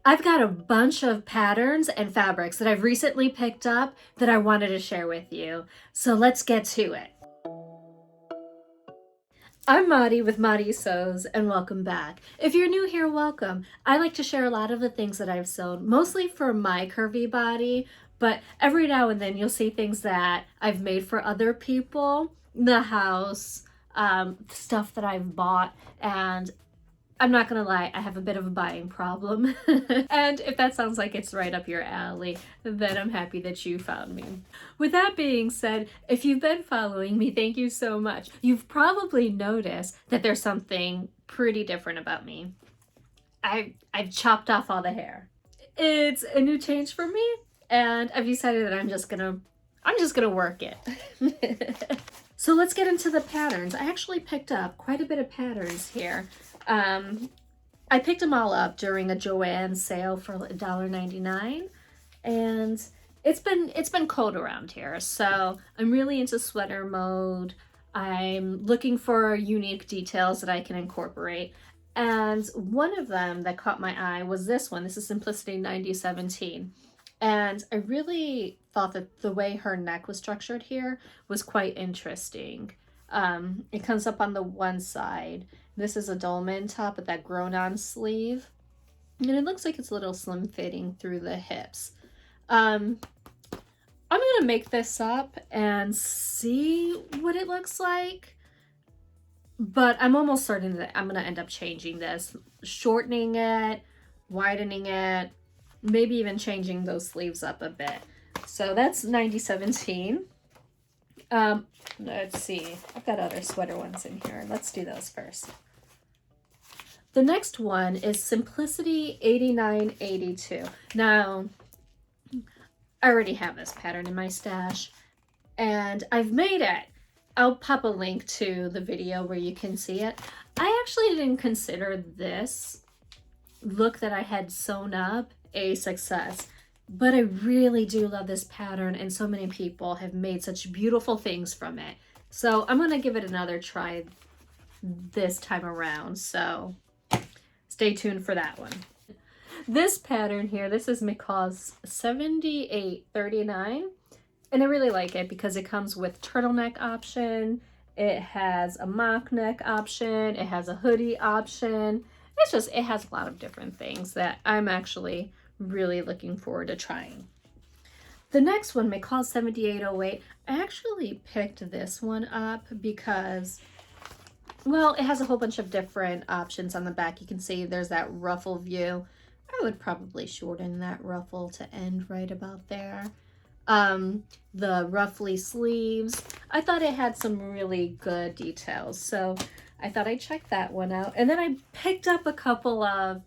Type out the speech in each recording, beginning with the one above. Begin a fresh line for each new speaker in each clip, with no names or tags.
I've got a bunch of patterns and fabrics that I've recently picked up that I wanted to share with you. So let's get to it. I'm Maddie with Maddie Sews, and welcome back. If you're new here, welcome. I like to share a lot of the things that I've sewn, mostly for my curvy body, but every now and then you'll see things that I've made for other people, the house, stuff that I've bought, and I'm not gonna lie, I have a bit of a buying problem. And if that sounds like it's right up your alley, then I'm happy that you found me. With that being said, if you've been following me, thank you so much. You've probably noticed that there's something pretty different about me. I've chopped off all the hair. It's a new change for me, and I've decided that I'm just gonna work it. So let's get into the patterns. I actually picked up quite a bit of patterns here. I picked them all up during a Joann sale for $1.99, and it's been cold around here, so I'm really into sweater mode. I'm looking for unique details that I can incorporate, and one of them that caught my eye was this one. This is Simplicity 9017. And I really thought that the way her neck was structured here was quite interesting. It comes up on the one side. This is a dolman top with that grown-on sleeve. And it looks like it's a little slim fitting through the hips. I'm gonna make this up and see what it looks like. But I'm almost certain that I'm gonna end up changing this, shortening it, widening it, maybe even changing those sleeves up a bit. So that's 9017. Let's see. I've got other sweater ones in here. Let's do those first. The next one is Simplicity 8982. Now, I already have this pattern in my stash, and I've made it. I'll pop a link to the video where you can see it. I actually didn't consider this look that I had sewn up a success, but I really do love this pattern, and so many people have made such beautiful things from it. So I'm gonna give it another try this time around, so stay tuned for that one. This pattern here, this is McCaw's 7839, and I really like it because it comes with turtleneck option, it has a mock neck option, it has a hoodie option. It has a lot of different things that I'm actually really looking forward to trying. The next one, McCall 7808, I actually picked this one up because, well, it has a whole bunch of different options on the back. You can see there's that ruffle view. I would probably shorten that ruffle to end right about there. The ruffly sleeves. I thought it had some really good details, so I thought I'd check that one out. And then I picked up a couple of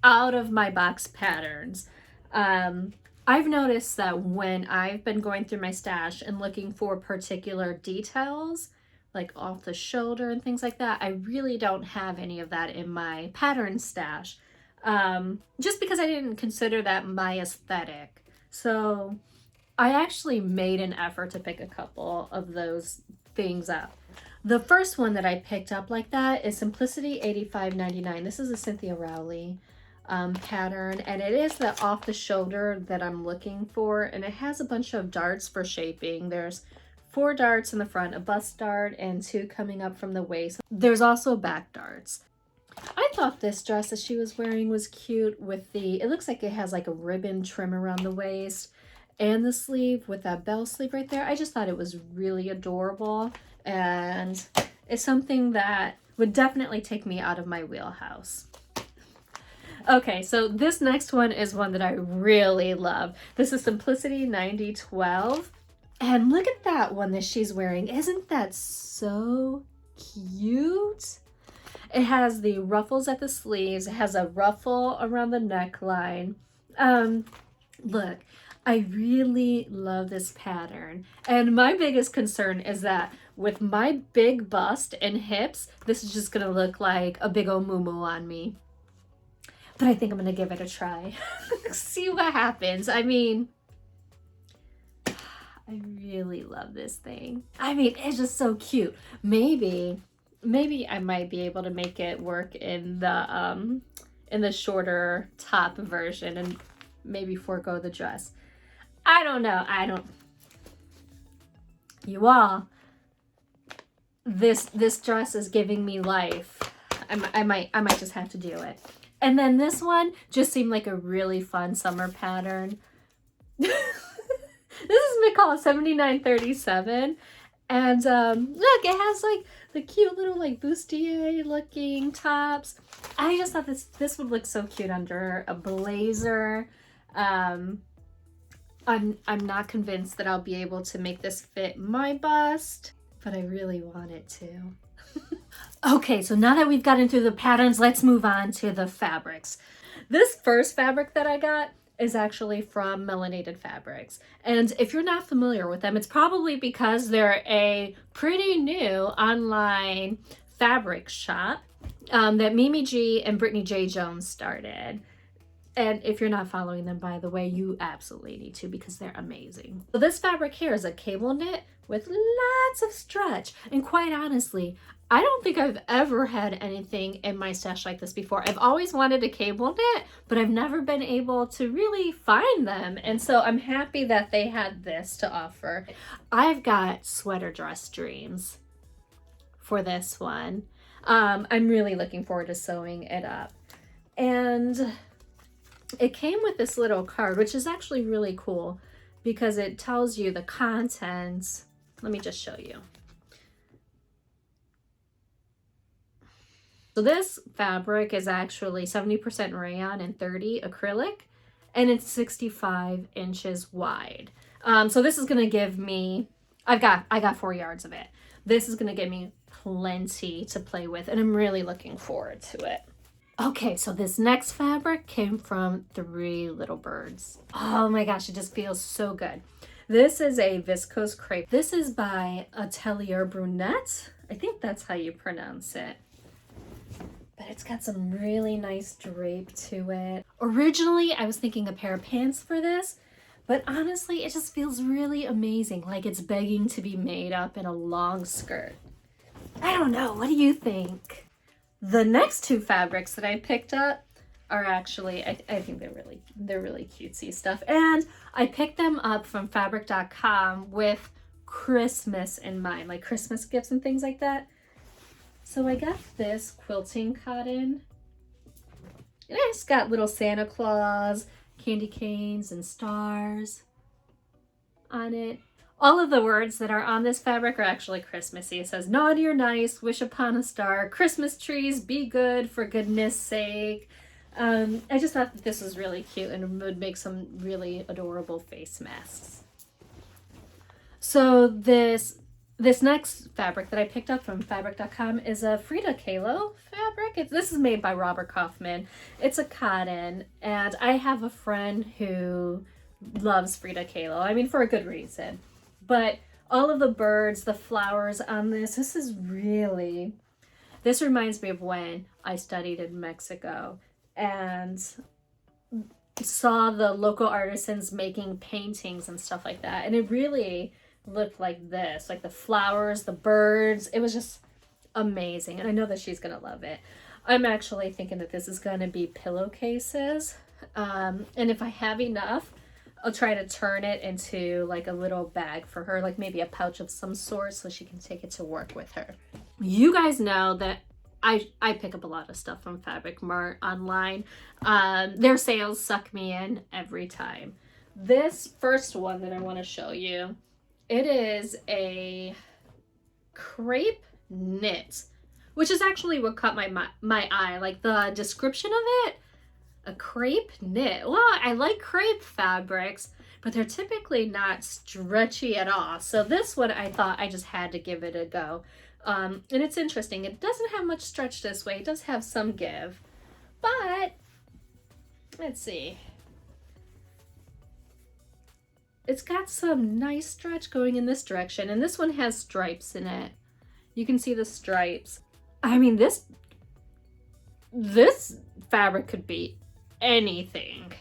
out of my box patterns. I've noticed that when I've been going through my stash and looking for particular details, like off the shoulder and things like that, I really don't have any of that in my pattern stash. Just because I didn't consider that my aesthetic. So I actually made an effort to pick a couple of those things up. The first one that I picked up like that is Simplicity 8599. This is a Cynthia Rowley pattern, and it is the off the shoulder that I'm looking for, and it has a bunch of darts for shaping. There's 4 darts in the front, a bust dart, and 2 coming up from the waist. There's also back darts. I thought this dress that she was wearing was cute with it looks like it has like a ribbon trim around the waist and the sleeve with that bell sleeve right there. I just thought it was really adorable, and it's something that would definitely take me out of my wheelhouse. Okay, so this next one is one that I really love. This is Simplicity 9012. And look at that one that she's wearing. Isn't that so cute? It has the ruffles at the sleeves. It has a ruffle around the neckline. Look, I really love this pattern. And my biggest concern is that with my big bust and hips, this is just gonna look like a big old moo-moo on me. But I think I'm gonna give it a try. See what happens. I mean, I really love this thing. I mean, it's just so cute. Maybe I might be able to make it work in the in the shorter top version and maybe forego the dress. I don't know. You all, this dress is giving me life. I might just have to do it. And then this one just seemed like a really fun summer pattern. This is McCall 7937. And look, it has like the cute little like bustier looking tops. I just thought this would look so cute under a blazer. I'm not convinced that I'll be able to make this fit my bust, but I really want it to. Okay, so now that we've gotten through the patterns, let's move on to the fabrics. This first fabric that I got is actually from Melanated Fabrics. And if you're not familiar with them, it's probably because they're a pretty new online fabric shop that Mimi G and Brittany J. Jones started. And if you're not following them, by the way, you absolutely need to because they're amazing. So this fabric here is a cable knit with lots of stretch. And quite honestly, I don't think I've ever had anything in my stash like this before. I've always wanted a cable knit, but I've never been able to really find them. And so I'm happy that they had this to offer. I've got sweater dress dreams for this one. I'm really looking forward to sewing it up. And it came with this little card, which is actually really cool because it tells you the contents. Let me just show you. So this fabric is actually 70% rayon and 30 acrylic, and it's 65 inches wide. So this is gonna give me, I got 4 yards of it. This is gonna give me plenty to play with, and I'm really looking forward to it. Okay, so this next fabric came from Three Little Birds. Oh my gosh, it just feels so good. This is a viscose crepe. This is by Atelier Brunette. I think that's how you pronounce it. But it's got some really nice drape to it. Originally, I was thinking a pair of pants for this, but honestly, it just feels really amazing. Like it's begging to be made up in a long skirt. I don't know, what do you think? The next two fabrics that I picked up are actually, I think they're really cutesy stuff. And I picked them up from fabric.com with Christmas in mind, like Christmas gifts and things like that. So I got this quilting cotton. And it's got little Santa Claus, candy canes, and stars on it. All of the words that are on this fabric are actually Christmassy. It says, naughty or nice, wish upon a star, Christmas trees, be good, for goodness sake. I just thought that this was really cute and would make some really adorable face masks. So this next fabric that I picked up from fabric.com is a Frida Kahlo fabric. This is made by Robert Kaufman. It's a cotton, and I have a friend who loves Frida Kahlo. I mean, for a good reason. But all of the birds, the flowers on this reminds me of when I studied in Mexico and saw the local artisans making paintings and stuff like that. And it really looked like this, like the flowers, the birds. It was just amazing. And I know that she's going to love it. I'm actually thinking that this is going to be pillowcases. And if I have enough, I'll try to turn it into like a little bag for her, like maybe a pouch of some sort so she can take it to work with her. You guys know that I pick up a lot of stuff from Fabric Mart online. Their sales suck me in every time. This first one that I want to show you, it is a crepe knit, which is actually what caught my eye. Like the description of it, a crepe knit. Well, I like crepe fabrics, but they're typically not stretchy at all. So this one, I thought I just had to give it a go. And it's interesting. It doesn't have much stretch this way. It does have some give, but let's see. It's got some nice stretch going in this direction, and this one has stripes in it. You can see the stripes. I mean, this fabric could be anything.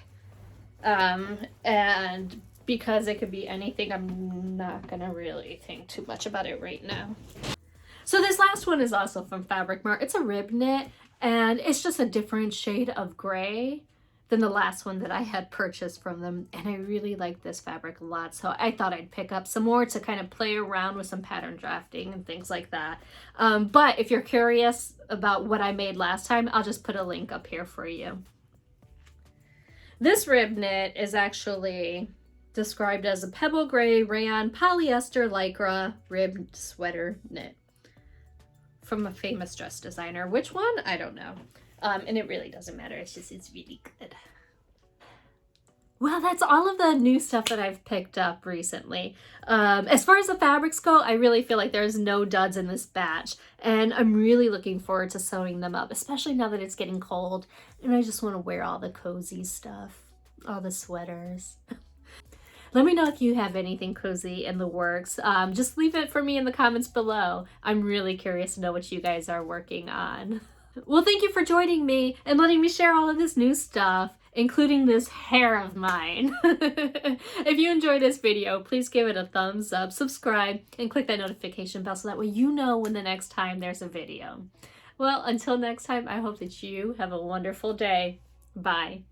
And because it could be anything, I'm not gonna really think too much about it right now. So this last one is also from Fabric Mart. It's a rib knit, and it's just a different shade of gray than the last one that I had purchased from them, and I really like this fabric a lot, so I thought I'd pick up some more to kind of play around with some pattern drafting and things like that. But if you're curious about what I made last time, I'll just put a link up here for you. This rib knit is actually described as a pebble gray rayon polyester lycra ribbed sweater knit from a famous dress designer. Which one? I don't know. And it really doesn't matter. It's really good. Well, that's all of the new stuff that I've picked up recently. As far as the fabrics go, I really feel like there's no duds in this batch, and I'm really looking forward to sewing them up, especially now that it's getting cold and I just want to wear all the cozy stuff, all the sweaters. Let me know if you have anything cozy in the works. Just leave it for me in the comments below. I'm really curious to know what you guys are working on. Well, thank you for joining me and letting me share all of this new stuff, including this hair of mine. If you enjoyed this video, please give it a thumbs up, subscribe, and click that notification bell so that way you know when the next time there's a video. Well, until next time, I hope that you have a wonderful day. Bye.